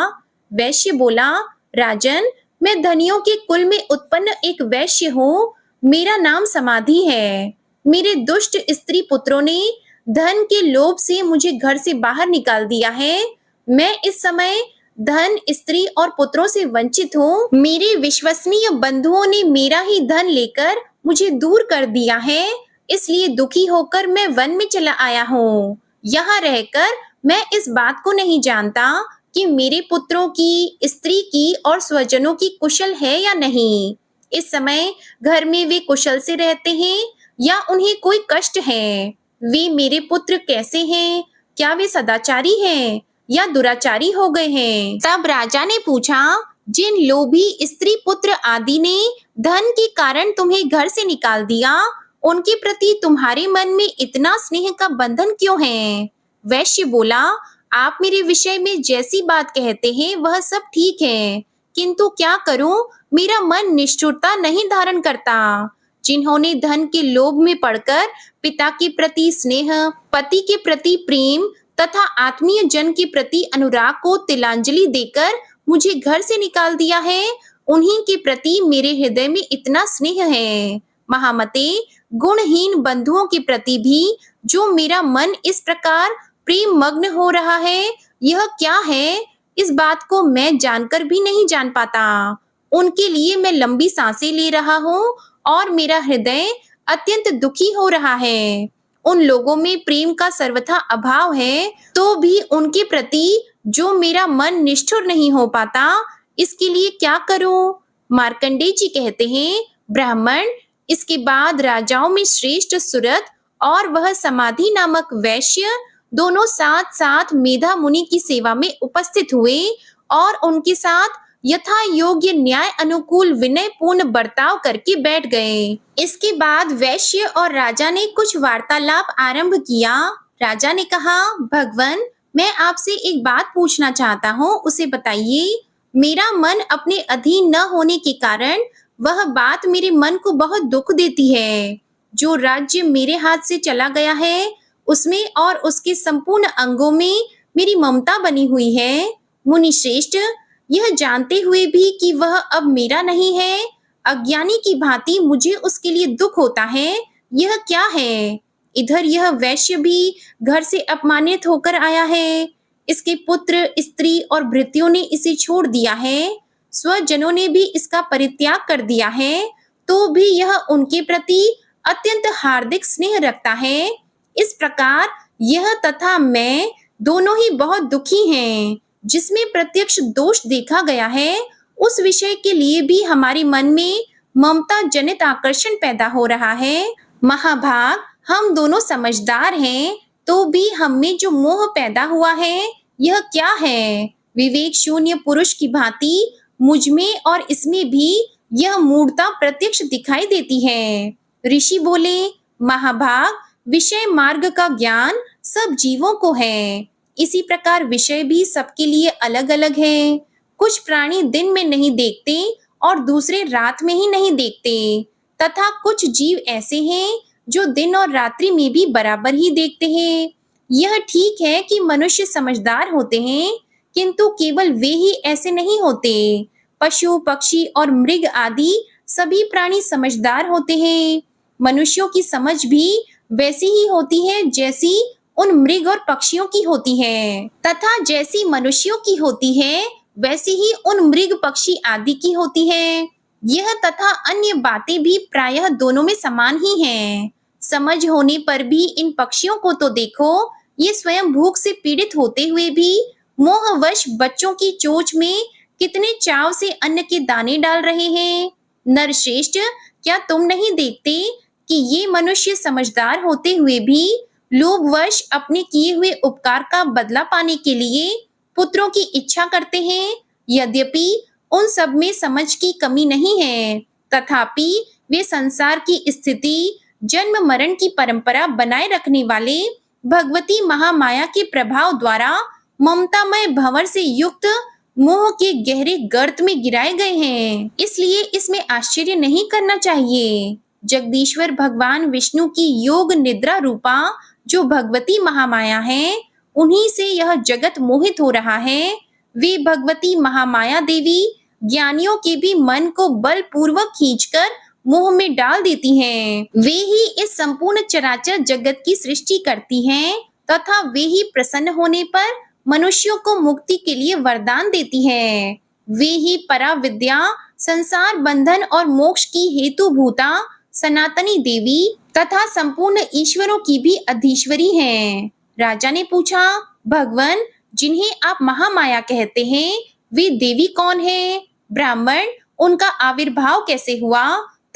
वैश्य बोला, राजन, मैं धनियों के कुल में उत्पन्न एक वैश्य हूँ। मेरा नाम समाधि है। मेरे दुष्ट स्त्री पुत्रों ने धन के लोभ से मुझे घर से बाहर निकाल दिया है। मैं इस समय धन, स्त्री और पुत्रों से वंचित हूँ। मेरे विश्वसनीय बंधुओं ने मेरा ही धन लेकर मुझे दूर कर दिया है, इसलिए दुखी होकर मैं वन में चला आया हूँ। यहाँ रहकर मैं इस बात को नहीं जानता कि मेरे पुत्रों की, स्त्री की और स्वजनों की कुशल है या नहीं। इस समय घर में वे कुशल से रहते हैं या उन्हें कोई कष्ट है? वे मेरे पुत्र कैसे हैं? क्या वे सदाचारी हैं या दुराचारी हो गए हैं? तब राजा ने पूछा, जिन लोभी स्त्री पुत्र आदि ने धन के कारण तुम्हें घर से निकाल दिया, उनके प्रति तुम्हारे मन में इतना स्नेह का बंधन क्यों है? वैश्य बोला, आप मेरे विषय में जैसी बात कहते हैं वह सब ठीक है, किंतु क्या करूं, मेरा मन निष्ठुरता नहीं धारण करता। जिन्होंने धन के लोभ में पड़कर पिता के प्रति स्नेह, पति के प्रति प्रेम तथा आत्मीय जन के प्रति अनुराग को तिलांजलि देकर मुझे घर से निकाल दिया है, उन्हीं के प्रति मेरे हृदय में इतना स्नेह है। महामते, गुणहीन बंधुओं के प्रति भी जो मेरा मन इस प्रकार प्रेम मग्न हो रहा है, यह क्या है? इस बात को मैं जानकर भी नहीं जान पाता। उनके लिए मैं लंबी सांसें ले रहा हूँ और मेरा हृदय अत्यंत दुखी हो रहा है। उन लोगों में प्रेम का सर्वथा अभाव है, तो भी उनके प्रति जो मेरा मन निष्ठुर नहीं हो पाता, इसके लिए क्या करूं? मार्कंडेय जी कहते हैं, ब्राह्मण, इसके बाद राजाओं में श्रेष्ठ सूरत और वह समाधि नामक वैश्य दोनों साथ साथ मेधा मुनि की सेवा में उपस्थित हुए और उनके साथ यथा योग्य न्याय अनुकूल विनय पूर्ण बर्ताव करके बैठ गए। इसके बाद वैश्य और राजा ने कुछ वार्तालाप आरंभ किया। राजा ने कहा, भगवन, मैं आपसे एक बात पूछना चाहता हूँ, उसे बताइए। मेरा मन अपने अधीन न होने के कारण वह बात मेरे मन को बहुत दुख देती है। जो राज्य मेरे हाथ से चला गया है, उसमें और उसके संपूर्ण अंगों में मेरी ममता बनी हुई है। मुनि श्रेष्ठ, यह जानते हुए भी कि वह अब मेरा नहीं है, अज्ञानी की भांति मुझे उसके लिए दुख होता है। यह क्या है? इधर यह वैश्य भी घर से अपमानित होकर आया है। इसके पुत्र, स्त्री और भृत्यों ने इसे छोड़ दिया है। स्वजनों ने भी इसका परित्याग कर दिया है, तो भी यह उनके प्रति अत्यंत हार्दिक स्नेह रखता है। इस प्रकार यह तथा मैं दोनों ही बहुत दुखी हैं। जिसमें प्रत्यक्ष दोष देखा गया है, उस विषय के लिए भी हमारे मन में ममता जनित आकर्षण पैदा हो रहा है। महाभाग, हम दोनों समझदार हैं, तो भी हम में जो मोह पैदा हुआ है, यह क्या है? विवेक शून्य पुरुष की भांति मुझ में और इसमें भी यह मूढ़ता प्रत्यक्ष दिखाई देती है। ऋषि बोले, महाभाग, विषय मार्ग का ज्ञान सब जीवों को है। इसी प्रकार विषय भी सबके लिए अलग अलग है। कुछ प्राणी दिन में नहीं देखते और दूसरे रात में ही नहीं देखते, तथा कुछ जीव ऐसे हैं जो दिन और रात्रि में भी बराबर ही देखते हैं। यह ठीक है कि मनुष्य समझदार होते हैं, किंतु केवल वे ही ऐसे नहीं होते। पशु, पक्षी और मृग आदि सभी प्राणी समझदार होते हैं। मनुष्यों की समझ भी वैसी ही होती है जैसी उन मृग और पक्षियों की होती है, तथा जैसी मनुष्यों की होती है वैसी ही उन मृग, पक्षी आदि की होती है। यह तथा अन्य बातें भी प्रायः दोनों में समान ही हैं। समझ होने पर भी इन पक्षियों को तो देखो, ये स्वयं भूख से पीड़ित होते हुए भी मोहवश बच्चों की चोंच में कितने चाव से अन्न के दाने डाल रहे हैं। नरश्रेष्ठ, क्या तुम नहीं देखते कि ये मनुष्य समझदार होते हुए भी लोभवश अपने किए हुए उपकार का बदला पाने के लिए पुत्रों की इच्छा करते हैं? यद्यपि उन सब में समझ की कमी नहीं है, तथापि वे संसार की स्थिति, जन्म मरण की परंपरा बनाए रखने वाले भगवती महामाया के प्रभाव द्वारा ममतामय भंवर से युक्त मोह के गहरे गर्त में गिराए गए हैं। इसलिए इसमें आश्चर्य नहीं करना चाहिए। जगदीश्वर भगवान विष्णु की योग निद्रा रूपा जो भगवती महामाया है, उन्हीं से यह जगत मोहित हो रहा है। वे भगवती महामाया देवी ज्ञानियों के भी मन को बलपूर्वक खींचकर मोह में डाल देती हैं। वे ही इस संपूर्ण चराचर जगत की सृष्टि करती हैं, तथा वे ही प्रसन्न होने पर मनुष्यों को मुक्ति के लिए वरदान देती है। वे ही परा विद्या, संसार बंधन और मोक्ष की हेतु भूता सनातनी देवी तथा संपूर्ण ईश्वरों की भी अधीश्वरी हैं। राजा ने पूछा, भगवान, जिन्हें आप महामाया कहते हैं, वे देवी कौन है? ब्राह्मण, उनका आविर्भाव कैसे हुआ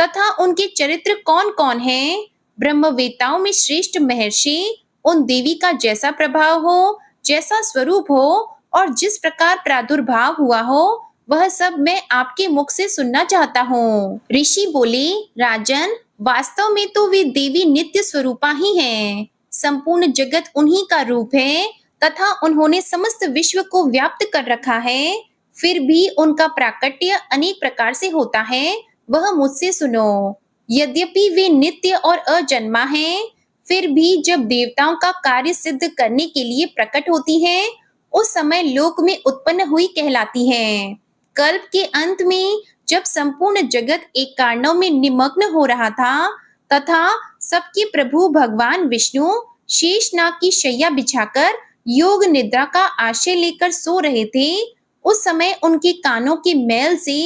तथा उनके चरित्र कौन कौन है? ब्रह्मवेताओं में श्रेष्ठ महर्षि उन देवी का जैसा प्रभाव हो, जैसा स्वरूप हो और जिस प्रकार प्रादुर्भाव हुआ हो, वह सब मैं आपके मुख से सुनना चाहता हूँ। ऋषि बोले, राजन, वास्तव में तो वे देवी नित्य स्वरूपा ही हैं। संपूर्ण जगत उन्हीं का रूप है तथा उन्होंने समस्त विश्व को व्याप्त कर रखा है। फिर भी उनका प्राकट्य अनेक प्रकार से होता है, वह मुझसे सुनो। यद्यपि वे नित्य और अजन्मा हैं, फिर भी जब देवताओं का कार्य सिद्ध करने के लिए प्रकट होती हैं, उस समय लोक में उत्पन्न हुई कहलाती हैं। कल्प के अंत में जब संपूर्ण जगत एक कारणों में निमग्न हो रहा था तथा सबके प्रभु भगवान विष्णु शेषनाग की शैया बिछाकर योग निद्रा का आश्रय लेकर सो रहे थे, उस समय उनके कानों के मैल से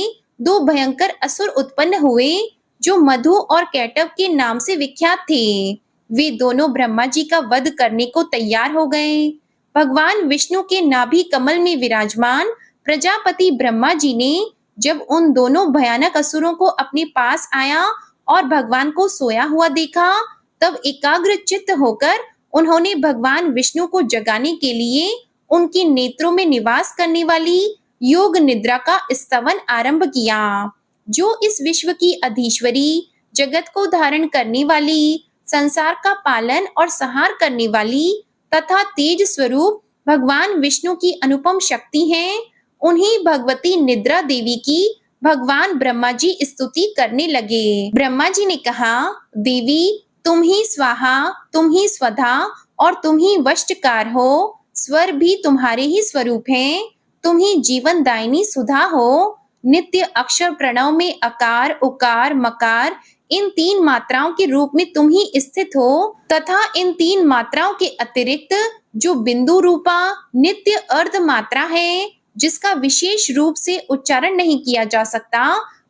दो भयंकर असुर उत्पन्न हुए, जो मधु और कैटव के नाम से विख्यात थे। वे दोनों ब्रह्मा जी का वध करने को तैयार हो गए। भगवान विष्णु के नाभि कमल में विराजमान प्रजापति ब्रह्मा जी ने जब उन दोनों भयानक असुरों को अपने पास आया और भगवान को सोया हुआ देखा, तब एकाग्र चित्त होकर उन्होंने भगवान विष्णु को जगाने के लिए उनके नेत्रों में निवास करने वाली योग निद्रा का स्तवन आरंभ किया। जो इस विश्व की अधीश्वरी, जगत को धारण करने वाली, संसार का पालन और संहार करने वाली तथा तेज स्वरूप भगवान विष्णु की अनुपम शक्ति है, उन्हीं भगवती निद्रा देवी की भगवान ब्रह्मा जी स्तुति करने लगे। ब्रह्मा जी ने कहा, देवी, तुम ही स्वाहा, तुम ही स्वधा और तुम ही वष्टकार हो। स्वर भी तुम्हारे ही स्वरूप हैं। तुम ही जीवन दायिनी सुधा हो। नित्य अक्षर प्रणव में अकार, उकार, मकार इन तीन मात्राओं के रूप में तुम ही स्थित हो तथा इन तीन मात्राओं के अतिरिक्त जो बिंदु रूपा नित्य अर्ध मात्रा है, जिसका विशेष रूप से उच्चारण नहीं किया जा सकता,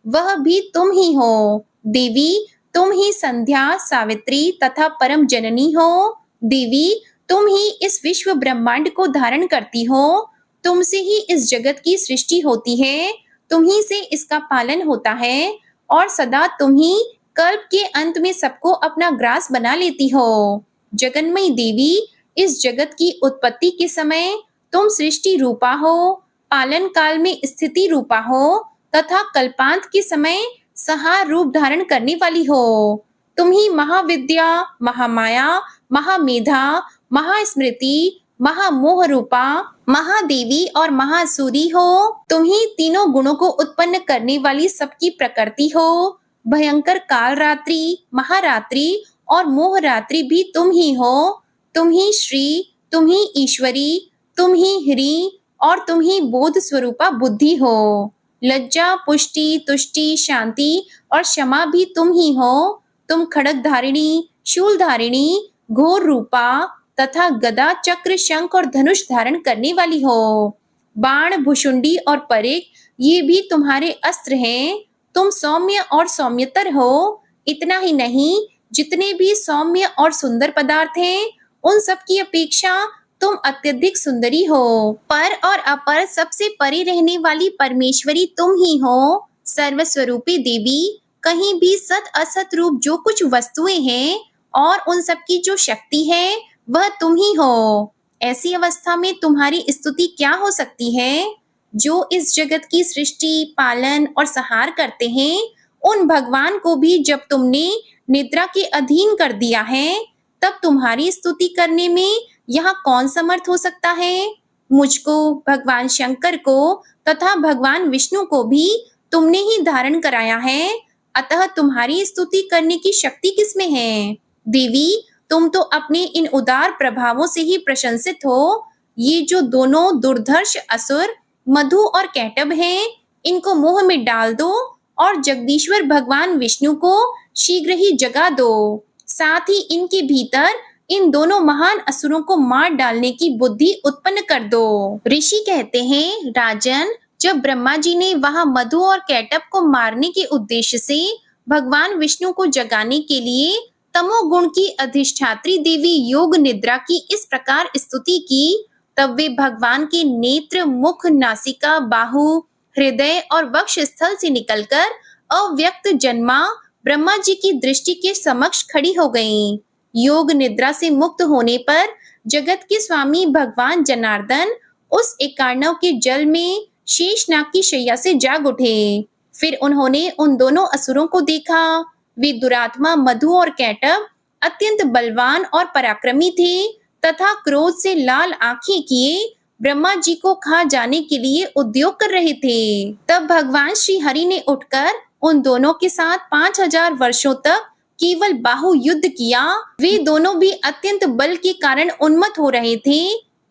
वह भी तुम ही हो। देवी, तुम ही संध्या, सावित्री तथा परम जननी हो। देवी, तुम ही इस विश्व ब्रह्मांड को धारण करती हो, तुमसे ही इस जगत की सृष्टि होती है, तुम ही से इसका पालन होता है और सदा तुम ही कल्प के अंत में सबको अपना ग्रास बना लेती हो। जगन्मयी देवी, इस जगत की उत्पत्ति के समय तुम सृष्टि रूपा हो, पालन काल में स्थिति रूपा हो तथा कल्पांत के समय संहार रूप धारण करने वाली हो। तुम ही महाविद्या, महामाया, महामेधा, महास्मृति, महामोह रूपा, महादेवी और महासूरी हो। तुम ही तीनों गुणों को उत्पन्न करने वाली सबकी प्रकृति हो। भयंकर काल रात्रि, महारात्रि और मोह रात्रि भी तुम ही हो। तुम ही श्री, तुम ही ईश्वरी, तुम ही ह्री और तुम ही बोध स्वरूपा बुद्धि हो। लज्जा, पुष्टि, तुष्टि, शांति और क्षमा भी तुम ही हो। तुम खड्ग धारिणी, शूल धारिणी, घोर रूपा तथा गदा, चक्र, शंख और धनुष धारण करने वाली हो। बाण, भुशुंडी और परिक ये भी तुम्हारे अस्त्र हैं। तुम सौम्य और सौम्यतर हो। इतना ही नहीं, जितने भी सौम्य और सुंदर पदार्थ हैं उन सब की अपेक्षा तुम अत्यधिक सुंदरी हो। पर और अपर सबसे परे रहने वाली परमेश्वरी तुम ही हो। सर्वस्वरूपी देवी, कहीं भी सत असत रूप जो कुछ वस्तुएं हैं और उन सब की जो शक्ति है वह तुम ही हो। ऐसी अवस्था में तुम्हारी स्तुति क्या हो सकती है? जो इस जगत की सृष्टि, पालन और संहार करते हैं उन भगवान को भी जब तुमने निद्रा के अधीन कर दिया है, तब तुम्हारी स्तुति करने में यहाँ कौन समर्थ हो सकता है? मुझको, भगवान शंकर को तथा भगवान विष्णु को भी तुमने ही धारण कराया है, अतः तुम्हारी स्तुति करने की शक्ति किसमें है? देवी, तुम तो अपने इन उदार प्रभावों से ही प्रशंसित हो। ये जो दोनों दुर्धर्ष असुर मधु और कैटभ हैं, इनको मोह में डाल दो और जगदीश्वर भगवान विष्णु को शीघ्र ही जगा दो। साथ ही इनके भीतर इन दोनों महान असुरों को मार डालने की बुद्धि उत्पन्न कर दो। ऋषि कहते हैं, राजन, जब ब्रह्मा जी ने वहां मधु और कैटभ को मारने के उद्देश्य से भगवान विष्णु को जगाने के लिए तमोगुण की अधिष्ठात्री देवी योग निद्रा की इस प्रकार स्तुति की, तब वे भगवान के नेत्र, मुख, नासिका, बाहु, हृदय और वक्ष स्थल से निकलकर अव्यक्त जन्मा ब्रह्मा जी की दृष्टि के समक्ष खड़ी हो गईं। योग निद्रा से मुक्त होने पर जगत के स्वामी भगवान जनार्दन उस एकार्णव के जल में शेषनाग की शैया से जाग उठे। फिर उन्होंने उन दोनों असुरों को देखा। वे दुरात्मा मधु और कैटभ अत्यंत बलवान और पराक्रमी थे तथा क्रोध से लाल आंखें किए ब्रह्मा जी को खा जाने के लिए उद्योग कर रहे थे। तब भगवान श्री हरि ने उठकर उन दोनों के साथ 5000 वर्षों तक केवल बाहु युद्ध किया। वे दोनों भी अत्यंत बल के कारण उन्मत्त हो रहे थे।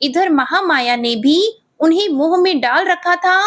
इधर महामाया ने भी उन्हें मोह में डाल रखा था,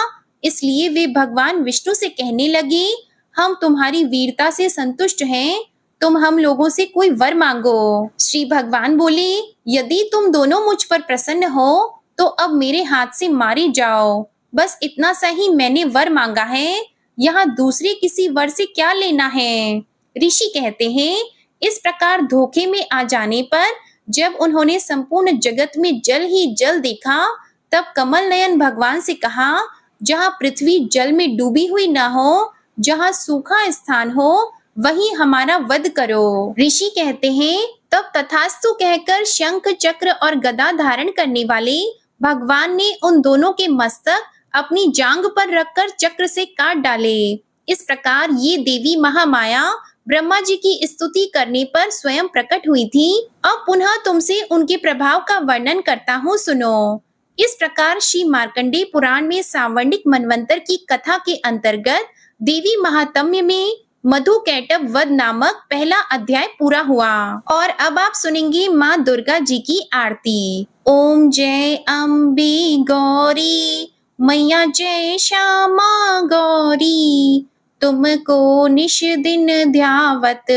इसलिए वे भगवान विष्णु से कहने लगे, हम तुम्हारी वीरता से संतुष्ट हैं, तुम हम लोगों से कोई वर मांगो। श्री भगवान बोले, यदि तुम दोनों मुझ पर प्रसन्न हो तो अब मेरे हाथ से मारे जाओ। बस इतना सा ही मैंने वर मांगा है, यहाँ दूसरे किसी वर से क्या लेना है। ऋषि कहते हैं, इस प्रकार धोखे में आ जाने पर जब उन्होंने संपूर्ण जगत में जल ही जल देखा, तब कमल नयन भगवान से कहा, जहाँ पृथ्वी जल में डूबी हुई न हो, जहाँ सूखा स्थान हो, वहीं हमारा वध करो। ऋषि कहते हैं, तब तथास्तु कहकर शंख, चक्र और गदा धारण करने वाले भगवान ने उन दोनों के मस्तक अपनी जांग पर रखकर चक्र से काट डाले। इस प्रकार ये देवी महामाया ब्रह्मा जी की स्तुति करने पर स्वयं प्रकट हुई थी। अब पुनः तुमसे उनके प्रभाव का वर्णन करता हूँ, सुनो। इस प्रकार श्री मार्कंडेय पुराण में सावर्णिक मनवंतर की कथा के अंतर्गत देवी महात्म्य में मधु कैटभ वध नामक पहला अध्याय पूरा हुआ। और अब आप सुनेंगे माँ दुर्गा जी की आरती। ओम जय अम्बे गौरी, मैया जय श्यामा गौरी, तुमको निश दिन ध्यावत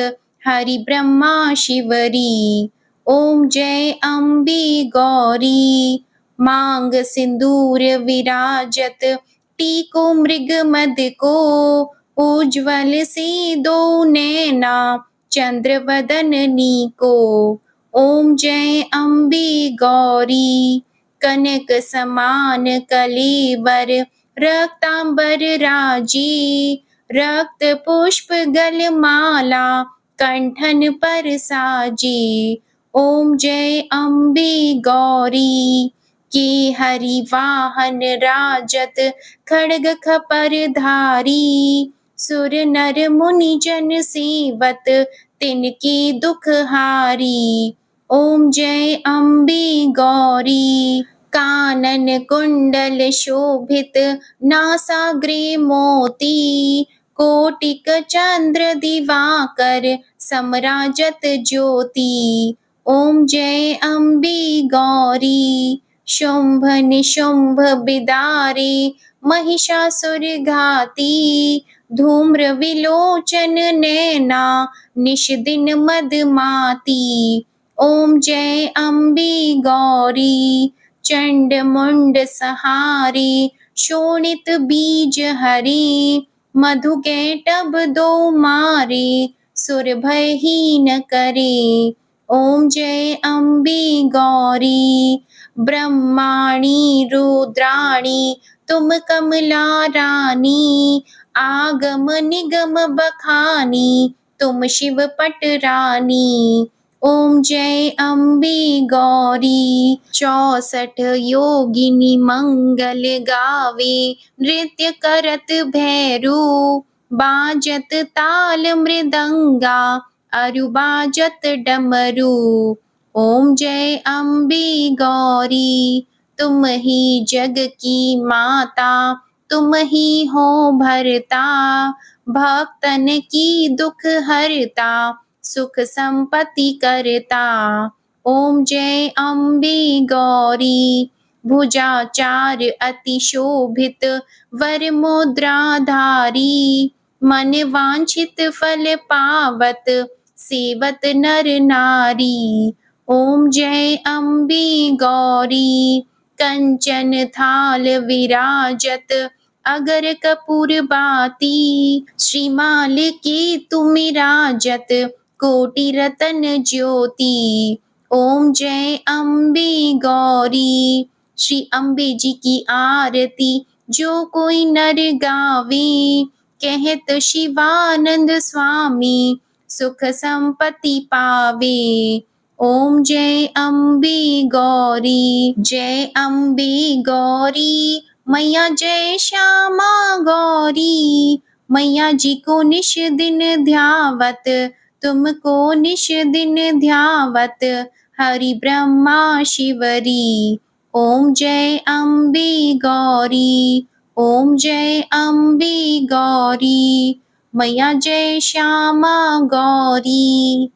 हरि ब्रह्मा शिवरी। ओम जय अम्बे गौरी, मांग सिंदूर विराजत, टीको मृग मद को, उज्ज्वल से दो नैना चंद्र वदन नीको। ओम जय अम्बे गौरी। कनक समान कलेवर रक्तांबर राजी, रक्त पुष्प गलमाला कंठन पर साजी। ओम जय अम्बे गौरी। के हरि वाहन राजत खड्ग खपर धारी, सुर नर मुनि जन सेवत तिनके दुख हारी। ओम जय अम्बे गौरी। कानन कुंडल शोभित नासाग्रे मोती, कोटिक चंद्र दिवाकर समराजत ज्योति। ओम जय अम्बे गौरी। शुंभ निशुंभ बिदारे महिषासुर घाती, धूम्र विलोचन नैना निश दिन मदमाती। ओम जय अम्बे गौरी। चंड मुंड सहारे शोणित बीज हरि, मधु कैटभ दो मारे सुर भय हीन करे। ओम जय अम्बे गौरी। ब्रह्माणी रुद्राणी तुम कमला रानी, आगम निगम बखानी तुम शिव पट रानी। ओम जय अम्बे गौरी। 64 योगिनी मंगल गावे, नृत्य करत भैरू, बाजत ताल मृदंगा अरु बाजत डमरू। ओम जय अम्बे गौरी। तुम ही जग की माता, तुम ही हो भरता, भक्तन की दुख हरता, सुख संपत्ति करता। ओम जय अम्बे गौरी। भुजाचार अति शोभित वर मुद्राधारी, मन वांछित फल पावत सेवत नर नारी। ओम जय अम्बे गौरी। कंचन थाल विराजत अगर कपूर बाती, श्रीमाल के तुम राजत कोटि रतन ज्योति। ओम जय अम्बे गौरी। श्री अम्बे जी की आरती जो कोई नर गावे, कहत शिवानंद स्वामी सुख संपत्ति पावे। ओम जय अम्बे गौरी। जय अम्बे गौरी। मैया जय श्यामा गौरी। मैया जी को निश दिन ध्यावत, तुमको निश दिन ध्यावत, हरि ब्रह्मा शिवरी। ओम जय अम्बे गौरी। ओम जय अम्बे गौरी। मैया जय श्यामा गौरी।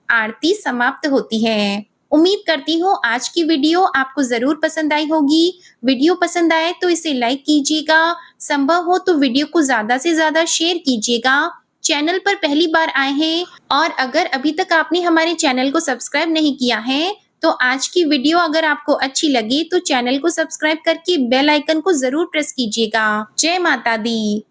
आरती समाप्त होती है। उम्मीद करती हूँ आज की वीडियो आपको जरूर पसंद आई होगी। वीडियो पसंद आए तो इसे लाइक कीजिएगा, संभव हो तो वीडियो को ज्यादा से ज्यादा शेयर कीजिएगा। चैनल पर पहली बार आए हैं और अगर अभी तक आपने हमारे चैनल को सब्सक्राइब नहीं किया है तो आज की वीडियो अगर आपको अच्छी लगी तो चैनल को सब्सक्राइब करके बेल आइकन को जरूर प्रेस कीजिएगा। जय माता दी।